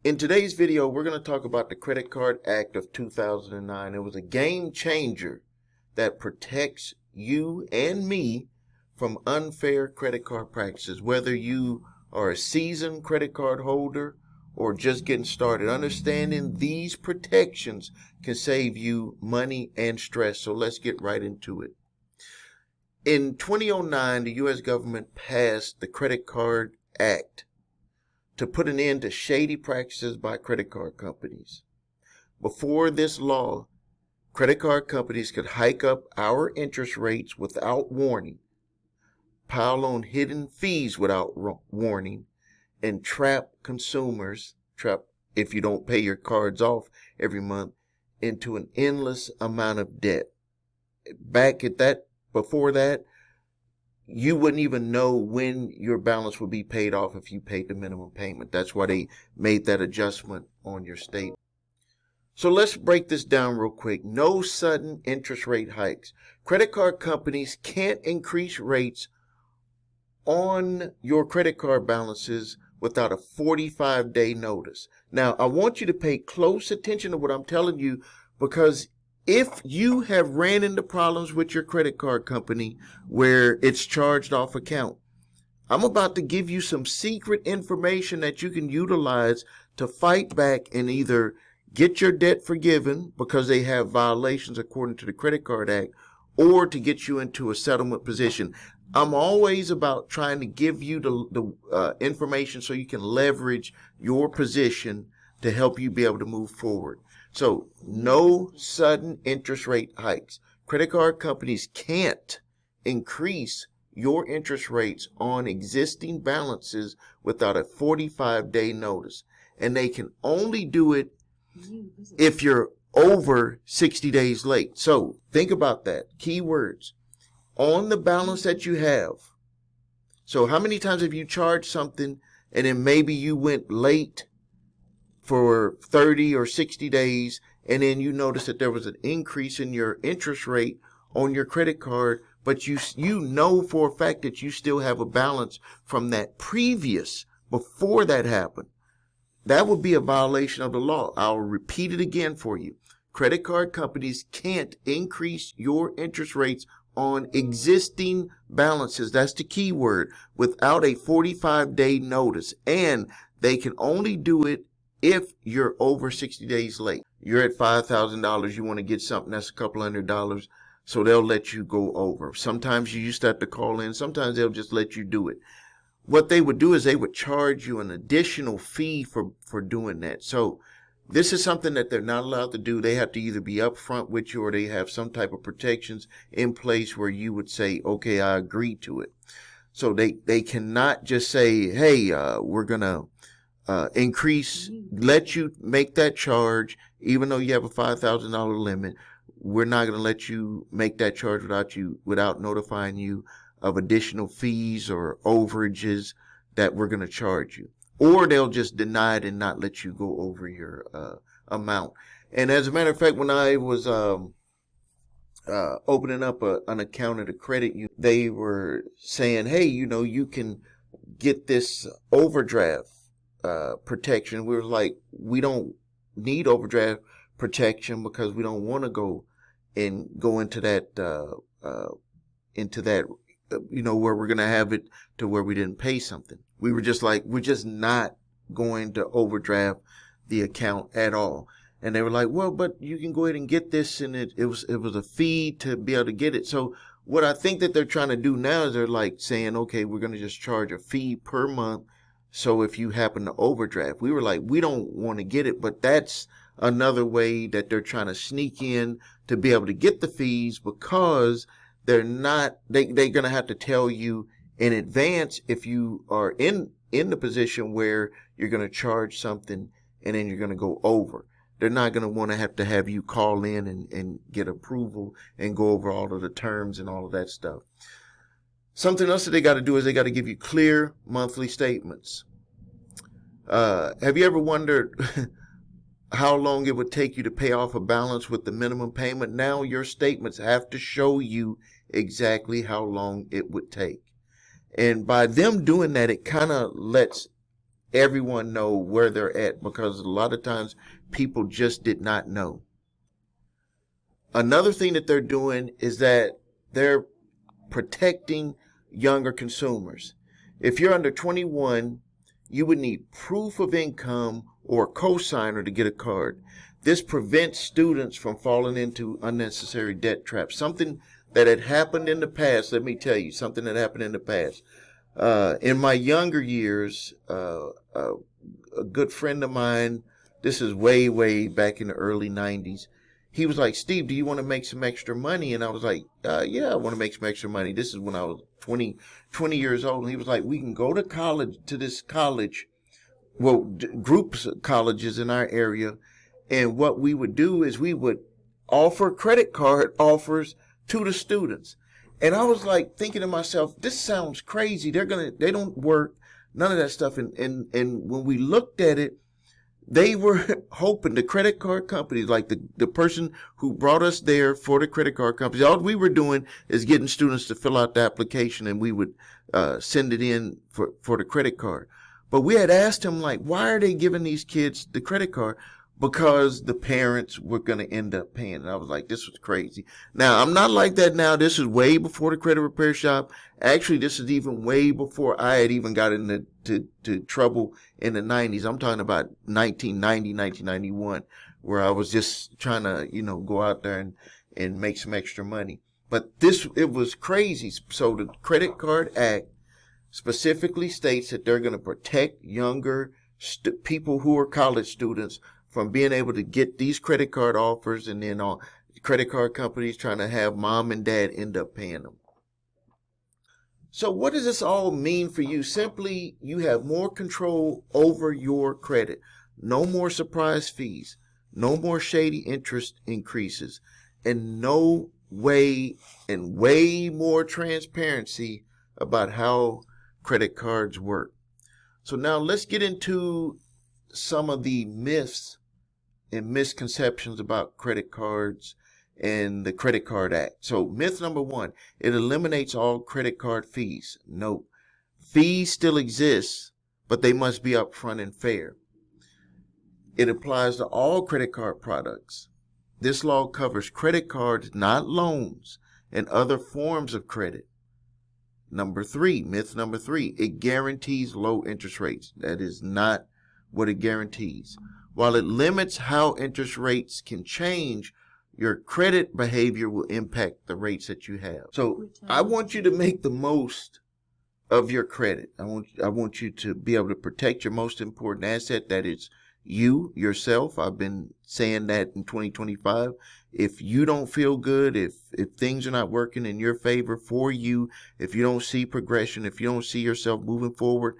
In today's video, we're going to talk about the Credit Card Act of 2009. It was a game changer that protects you and me from unfair credit card practices. Whether you are a seasoned credit card holder or just getting started, understanding these protections can save you money and stress. So let's get right into it. In 2009, the U.S. government passed the Credit Card Act to put an end to shady practices by credit card companies. Before this law, credit card companies could hike up our interest rates without warning, pile on hidden fees without warning, and trap consumers, if you don't pay your cards off every month, into an endless amount of debt. Before that, you wouldn't even know when your balance would be paid off if you paid the minimum payment. That's why they made that adjustment on your statement. So let's break this down real quick. No sudden interest rate hikes. Credit card companies can't increase rates on your credit card balances without a 45-day notice. Now, I want you to pay close attention to what I'm telling you, because if you have ran into problems with your credit card company where it's charged off account, I'm about to give you some secret information that you can utilize to fight back and either get your debt forgiven because they have violations according to the Credit Card Act, or to get you into a settlement position. I'm always about trying to give you the information so you can leverage your position to help you be able to move forward. So, no sudden interest rate hikes. Credit card companies can't increase your interest rates on existing balances without a 45-day notice. And they can only do it if you're over 60 days late. So, think about that. Key words. On the balance that you have. So, how many times have you charged something and then maybe you went late for 30 or 60 days, and then you notice that there was an increase in your interest rate on your credit card, but you know for a fact that you still have a balance from that before that happened? That would be a violation of the law. I'll repeat it again for you. Credit card companies can't increase your interest rates on existing balances, that's the key word, without a 45-day notice. And they can only do it if you're over 60 days late. You're at $5,000, you want to get something that's a couple $100, so they'll let you go over. Sometimes you used to have to call in, sometimes they'll just let you do it. What they would do is they would charge you an additional fee for doing that. So this is something that they're not allowed to do. They have to either be upfront with you, or they have some type of protections in place where you would say, okay, I agree to it. So they cannot just say, hey, we're going to let you make that charge, even though you have a $5,000 limit. We're not going to let you make that charge without notifying you of additional fees or overages that we're going to charge you. Or they'll just deny it and not let you go over your amount. And as a matter of fact, when I was opening up an account at a credit union, they were saying, hey, you can get this overdraft protection. We were like, we don't need overdraft protection because we don't want to go into that where we're going to have it to where we didn't pay something. We were just like, we're just not going to overdraft the account at all. And they were like, well, but you can go ahead and get this, and it was a fee to be able to get it. So what I think that they're trying to do now is they're like saying, okay, we're going to just charge a fee per month. So if you happen to overdraft, we were like, we don't want to get it, but that's another way that they're trying to sneak in to be able to get the fees, because they're going to have to tell you in advance if you are in the position where you're going to charge something and then you're going to go over. They're not going to want to have you call in and get approval and go over all of the terms and all of that stuff. Something else that they got to do is they got to give you clear monthly statements. Have you ever wondered how long it would take you to pay off a balance with the minimum payment? Now your statements have to show you exactly how long it would take. And by them doing that, it kind of lets everyone know where they're at, because a lot of times people just did not know. Another thing that they're doing is that they're protecting younger consumers. If you're under 21, you would need proof of income or a cosigner to get a card. This prevents students from falling into unnecessary debt traps. Something that had happened in the past, let me tell you, something that happened in the past. In my younger years, a good friend of mine, this is way, way back in the early 90s, he was like, Steve, do you want to make some extra money? And I was like, yeah, I want to make some extra money. This is when I was 20 years old. And he was like, we can go to college, to this college, well, groups of colleges in our area. And what we would do is we would offer credit card offers to the students. And I was like thinking to myself, this sounds crazy. They don't work, none of that stuff. And when we looked at it, they were hoping, the credit card companies, like the person who brought us there for the credit card companies, all we were doing is getting students to fill out the application, and we would send it in for the credit card. But we had asked him, like, why are they giving these kids the credit card? Because the parents were going to end up paying. And I was like, this was crazy. Now, I'm not like that now. This is way before the credit repair shop. Actually, this is even way before I had even got into to trouble in the 90s. I'm talking about 1990, 1991, where I was just trying to, go out there and make some extra money. But it was crazy. So the Credit Card Act specifically states that they're going to protect younger people who are college students from being able to get these credit card offers, and then credit card companies trying to have mom and dad end up paying them. So what does this all mean for you? Simply, you have more control over your credit. No more surprise fees, no more shady interest increases, and way more transparency about how credit cards work. So now let's get into some of the myths and misconceptions about credit cards and the Credit Card Act. So myth number one, it eliminates all credit card fees. No, fees still exist, but they must be upfront and fair. It applies to all credit card products. This law covers credit cards, not loans, and other forms of credit. Myth number three, it guarantees low interest rates. That is not what it guarantees. While it limits how interest rates can change, your credit behavior will impact the rates that you have. So I want you to make the most of your credit. I want you to be able to protect your most important asset, that is yourself. I've been saying that in 2025. If you don't feel good, if things are not working in your favor for you, if you don't see progression, if you don't see yourself moving forward,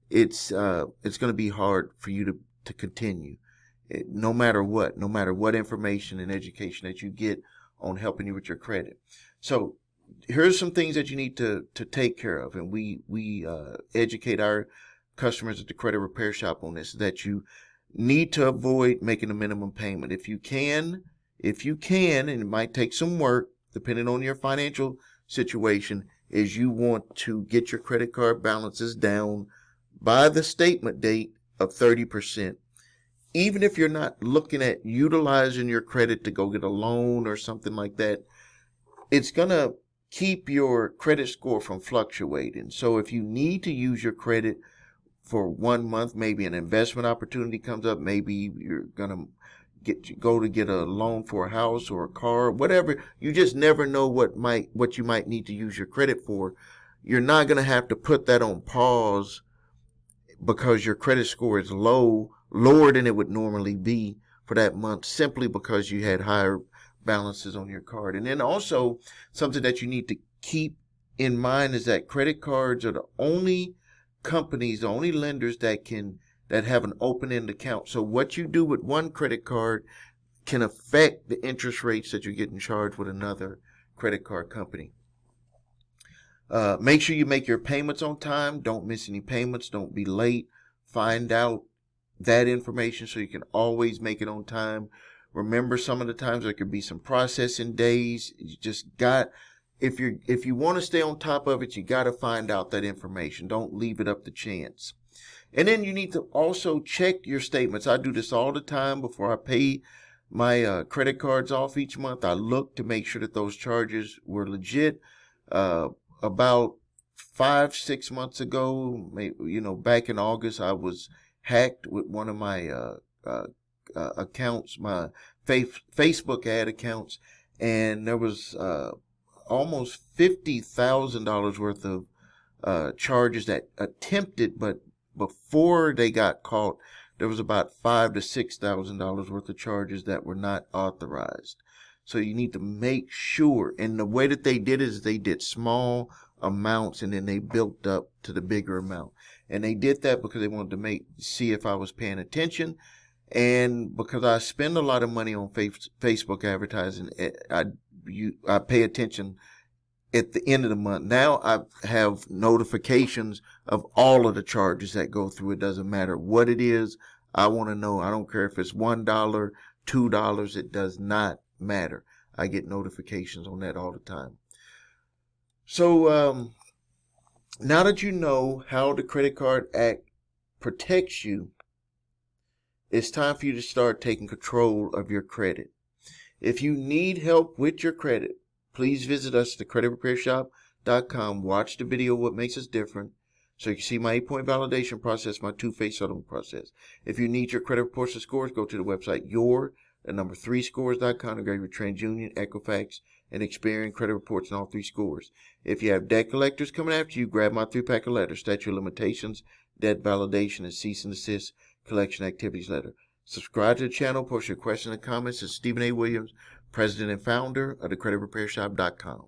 it's going to be hard for you to continue. No matter what information and education that you get on helping you with your credit. So here's some things that you need to take care of. And we educate our customers at the Credit Repair Shop on this, that you need to avoid making a minimum payment. If you can, and it might take some work depending on your financial situation, is you want to get your credit card balances down by the statement date of 30%. Even if you're not looking at utilizing your credit to go get a loan or something like that, it's going to keep your credit score from fluctuating. So if you need to use your credit for 1 month, maybe an investment opportunity comes up, maybe you're going to go to get a loan for a house or a car, whatever, you just never know what you might need to use your credit for. You're not going to have to put that on pause because your credit score is lower than it would normally be for that month, simply because you had higher balances on your card. And then also something that you need to keep in mind is that credit cards are the only companies, the only lenders that have an open-end account. So what you do with one credit card can affect the interest rates that you're getting charged with another credit card company. Make sure you make your payments on time. Don't miss any payments. Don't be late. Find out that information so you can always make it on time. Remember, some of the times there could be some processing days. You just if you want to stay on top of it, you got to find out that information. Don't leave it up to chance. And then you need to also check your statements. I do this all the time before I pay my credit cards off each month. I look to make sure that those charges were legit. About 5-6 months ago, back in August, I was hacked with one of my accounts, my Facebook ad accounts, and there was almost $50,000 worth of charges that attempted, but before they got caught, there was about $5,000 to $6,000 worth of charges that were not authorized. So you need to make sure. And the way that they did it is they did small amounts and then they built up to the bigger amount. And they did that because they wanted to see if I was paying attention. And because I spend a lot of money on Facebook advertising, I pay attention at the end of the month. Now I have notifications of all of the charges that go through. It doesn't matter what it is. I want to know. I don't care if it's $1, $2. It does not matter. I get notifications on that all the time. So now that you know how the Credit Card Act protects you, it's time for you to start taking control of your credit. If you need help with your credit, please visit us at thecreditrepairshop.com. Watch the video, What Makes Us Different, so you can see my 8-point validation process, my 2-phase settlement process. If you need your credit reports and scores, go to the website your3scores.com to grab your TransUnion, Equifax, and Experian credit reports in all 3 scores. If you have debt collectors coming after you, grab my 3-pack of letters, statute of limitations, debt validation, and cease and desist collection activities letter. Subscribe to the channel, post your questions and comments. It's Stephen A. Williams, President and Founder of thecreditrepairshop.com.